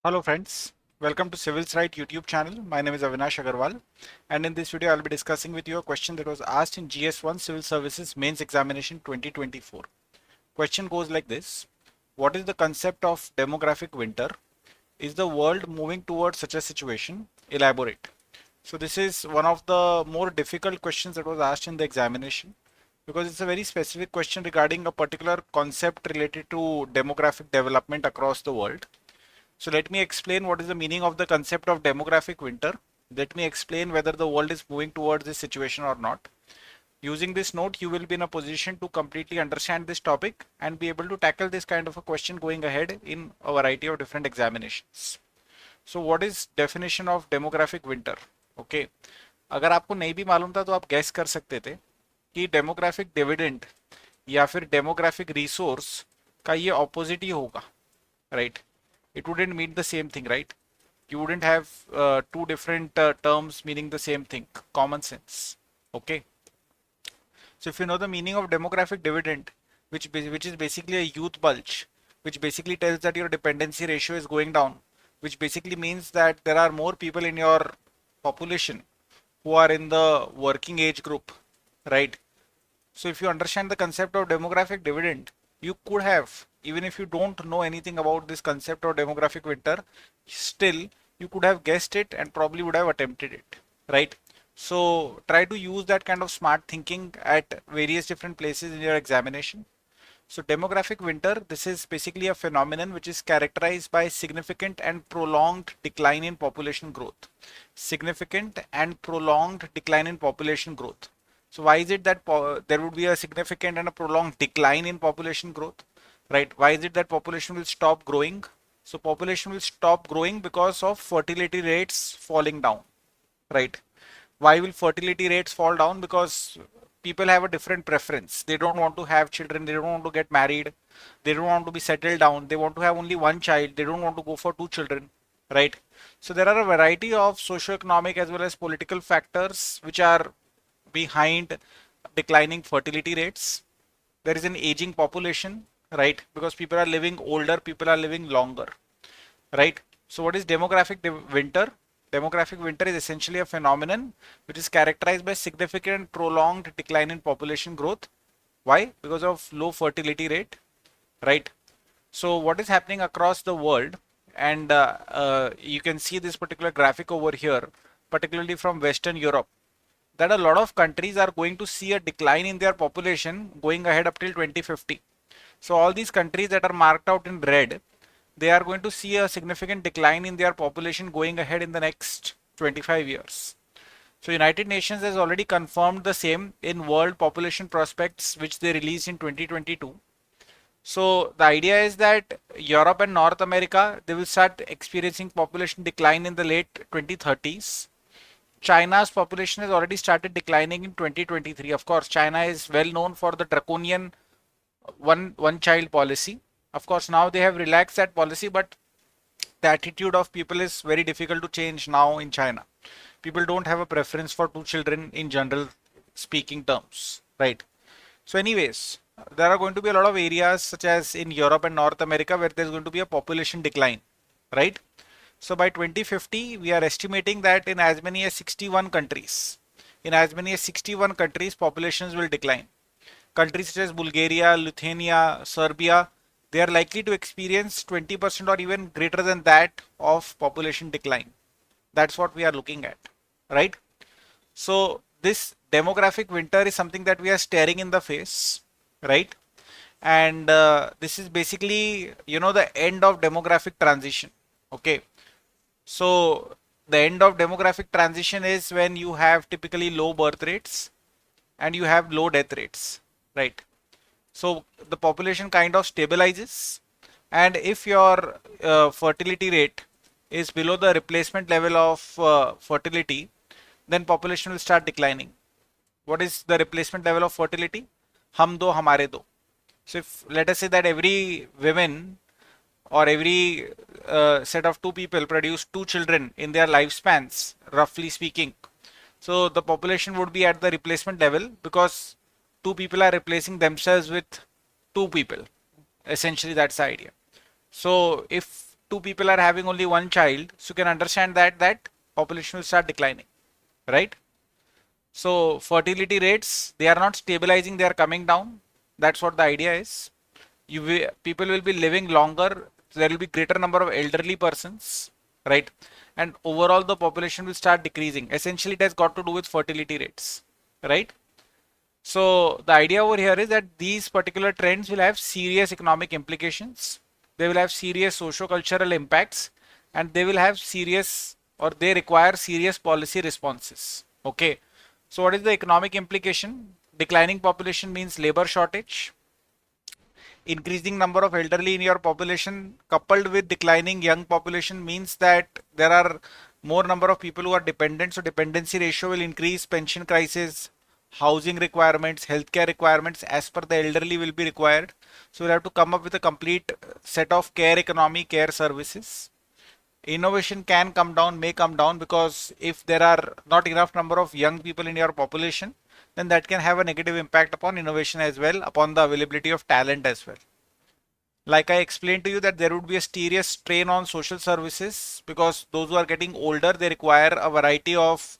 Hello friends, welcome to CivilsWrite YouTube channel. My name is Avinash Agarwal, and in this video I'll be discussing with you a question that was asked in GS1 Civil Services Mains Examination 2024. Question goes like this: what is the concept of demographic winter? Is the world moving towards such a situation? Elaborate. So this is one of the more difficult questions that was asked in the examination because it's a very specific question regarding a particular concept related to demographic development across the world. So let me explain what is the meaning of the concept of demographic winter. Let me explain whether the world is moving towards this situation or not. Using this note, you will be in a position to completely understand this topic and be able to tackle this kind of a question going ahead in a variety of different examinations. So what is definition of demographic winter? Okay. अगर आपको नहीं भी मालूम था तो आप gas कर सकते थे कि डेमोग्राफिक डिविडेंड या फिर डेमोग्राफिक रिसोर्स का ये ऑपोजिट ही होगा, right? It wouldn't mean the same thing, right? You wouldn't have two different terms meaning the same thing. Common sense. Okay. So if you know the meaning of demographic dividend, which is basically a youth bulge, which basically tells that your dependency ratio is going down, which basically means that there are more people in your population who are in the working age group, right? So if you understand the concept of demographic dividend, you could have, even if you don't know anything about this concept of demographic winter, still you could have guessed it and probably would have attempted it, right? So try to use that kind of smart thinking at various different places in your examination. So demographic winter, this is basically a phenomenon which is characterized by significant and prolonged decline in population growth. Significant and prolonged decline in population growth. So why is it that there would be a significant and a prolonged decline in population growth, right? Why is it that population will stop growing? So population will stop growing because of fertility rates falling down, right? Why will fertility rates fall down? Because people have a different preference. They don't want to have children. They don't want to get married. They don't want to be settled down. They want to have only one child. They don't want to go for two children, right? So there are a variety of socioeconomic as well as political factors which are behind declining fertility rates. There is an aging population, right? Because people are living older, people are living longer, right? So what is demographic winter? Demographic winter is essentially a phenomenon which is characterized by significant prolonged decline in population growth. Why? Because of low fertility rate, right? So what is happening across the world, and you can see this particular graphic over here, particularly from Western Europe, that a lot of countries are going to see a decline in their population going ahead up till 2050. So all these countries that are marked out in red, they are going to see a significant decline in their population going ahead in the next 25 years. So United Nations has already confirmed the same in World Population Prospects, which they released in 2022. So the idea is that Europe and North America, they will start experiencing population decline in the late 2030s. China's population has already started declining in 2023. Of course, China is well known for the draconian one child policy. Of course, now they have relaxed that policy, but the attitude of people is very difficult to change now in China. People don't have a preference for two children in general speaking terms, right? So anyways, there are going to be a lot of areas such as in Europe and North America where there's going to be a population decline, right? So by 2050, we are estimating that in as many as 61 countries, populations will decline. Countries such as Bulgaria, Lithuania, Serbia, they are likely to experience 20% or even greater than that of population decline. That's what we are looking at, right? So this demographic winter is something that we are staring in the face, right? And this is basically, the end of demographic transition. Okay. So the end of demographic transition is when you have typically low birth rates and you have low death rates, right? So the population kind of stabilizes, and if your fertility rate is below the replacement level of fertility, then population will start declining. What is the replacement level of fertility? Hum do, hamare do. So if let us say that every women or every set of two people produce two children in their lifespans, roughly speaking, so the population would be at the replacement level because two people are replacing themselves with two people. Essentially, that's the idea. So if two people are having only one child, so you can understand that that population will start declining, right? So fertility rates, they are not stabilizing, they are coming down. That's what the idea is. People will be living longer. There will be greater number of elderly persons, right? And overall the population will start decreasing. Essentially, it has got to do with fertility rates, right? So the idea over here is that these particular trends will have serious economic implications. They will have serious socio-cultural impacts, and they will have serious, or they require serious policy responses. Okay. So what is the economic implication? Declining population means labor shortage. Increasing number of elderly in your population coupled with declining young population means that there are more number of people who are dependent. So dependency ratio will increase, pension crisis, housing requirements, healthcare requirements as per the elderly will be required. So we'll have to come up with a complete set of care economy, care services. Innovation can come down, may come down, because if there are not enough number of young people in your population, then that can have a negative impact upon innovation as well, upon the availability of talent as well. Like I explained to you that there would be a serious strain on social services, because those who are getting older, they require a variety of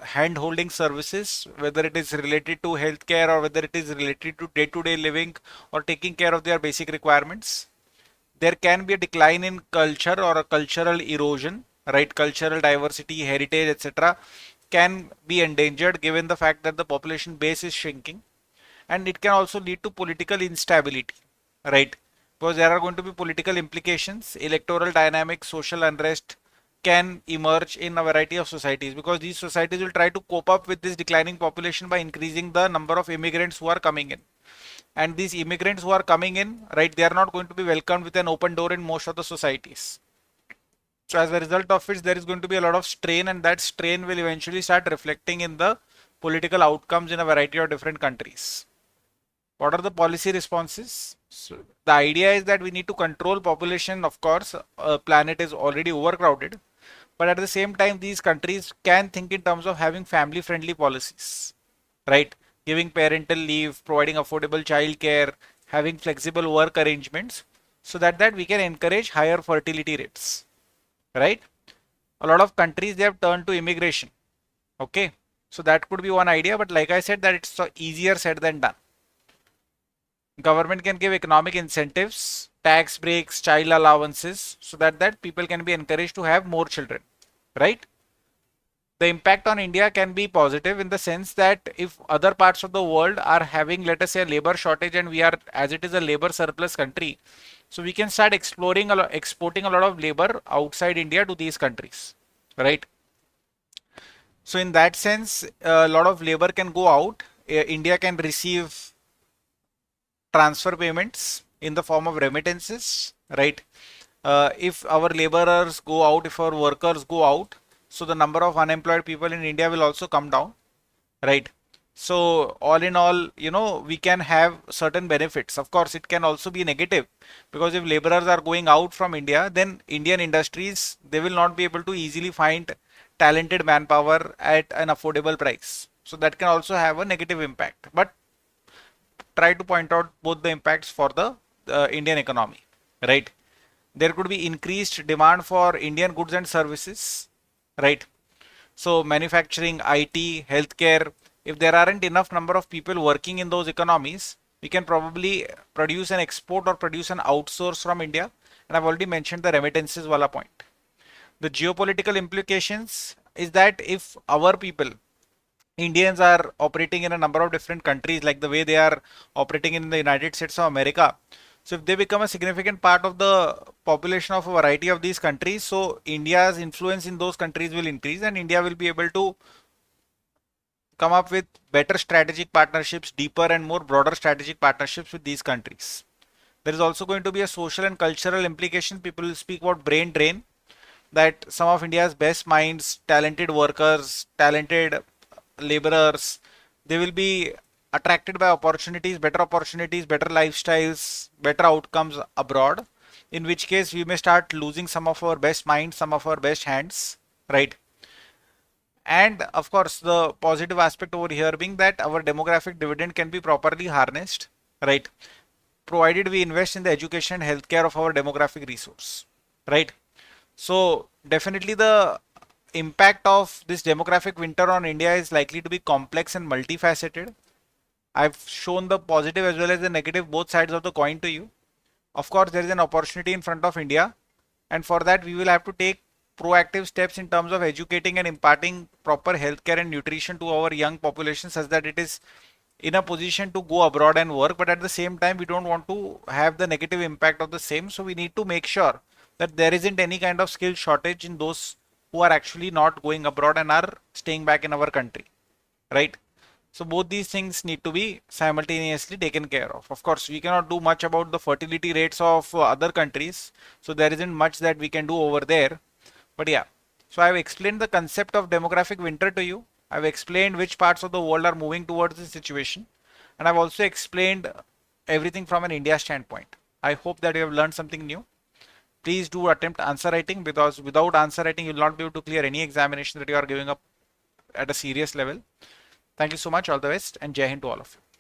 hand holding services, whether it is related to healthcare or whether it is related to day-to-day living or taking care of their basic requirements. There can be a decline in culture or a cultural erosion, right? Cultural diversity, heritage, etc. can be endangered given the fact that the population base is shrinking. And it can also lead to political instability, right? Because there are going to be political implications, electoral dynamics, social unrest can emerge in a variety of societies, because these societies will try to cope up with this declining population by increasing the number of immigrants who are coming in. And these immigrants who are coming in, right, they are not going to be welcomed with an open door in most of the societies. So as a result of which, there is going to be a lot of strain, and that strain will eventually start reflecting in the political outcomes in a variety of different countries. What are the policy responses? So the idea is that we need to control population. Of course, planet is already overcrowded, but at the same time, these countries can think in terms of having family friendly policies, right? Giving parental leave, providing affordable childcare, having flexible work arrangements, so that we can encourage higher fertility rates, right? A lot of countries, they have turned to immigration. Okay, so that could be one idea, but like I said, that it's so easier said than done. Government can give economic incentives, tax breaks, child allowances, so that people can be encouraged to have more children, right? The impact on India can be positive in the sense that if other parts of the world are having, let us say, a labor shortage, and we are, as it is, a labor surplus country, so we can start exploring exporting a lot of labor outside India to these countries, right? So in that sense, a lot of labor can go out. India can receive transfer payments in the form of remittances, right? If our laborers go out, if our workers go out, so the number of unemployed people in India will also come down, right? So all in all, we can have certain benefits. Of course, it can also be negative, because if laborers are going out from India, then Indian industries, they will not be able to easily find talented manpower at an affordable price. So that can also have a negative impact. But try to point out both the impacts for the Indian economy, right? There could be increased demand for Indian goods and services, right? So manufacturing, IT, healthcare, if there aren't enough number of people working in those economies, we can probably produce and export or produce and outsource from India. And I've already mentioned the remittances wala point. The geopolitical implications is that if our people, Indians, are operating in a number of different countries, like the way they are operating in the United States of America. So if they become a significant part of the population of a variety of these countries, so India's influence in those countries will increase, and India will be able to come up with better strategic partnerships, deeper and more broader strategic partnerships with these countries. There is also going to be a social and cultural implication. People will speak about brain drain, that some of India's best minds, talented workers, talented laborers, they will be attracted by opportunities, better lifestyles, better outcomes abroad, in which case we may start losing some of our best minds, some of our best hands, right? And of course, the positive aspect over here being that our demographic dividend can be properly harnessed, right? Provided we invest in the education and healthcare of our demographic resource. right? So definitely the impact of this demographic winter on India is likely to be complex and multifaceted. I've shown the positive as well as the negative, both sides of the coin to you. Of course, there is an opportunity in front of India, and for that, we will have to take proactive steps in terms of educating and imparting proper healthcare and nutrition to our young population such that it is in a position to go abroad and work. But at the same time, we don't want to have the negative impact of the same. So we need to make sure that there isn't any kind of skill shortage in those who are actually not going abroad and are staying back in our country, right? So both these things need to be simultaneously taken care of. Of course, we cannot do much about the fertility rates of other countries, so there isn't much that we can do over there. But yeah, so I've explained the concept of demographic winter to you. I've explained which parts of the world are moving towards this situation, and I've also explained everything from an India standpoint. I hope that you have learned something new. Please do attempt answer writing, because without answer writing, you'll not be able to clear any examination that you are giving up at a serious level. Thank you so much. All the best, and Jai Hind to all of you.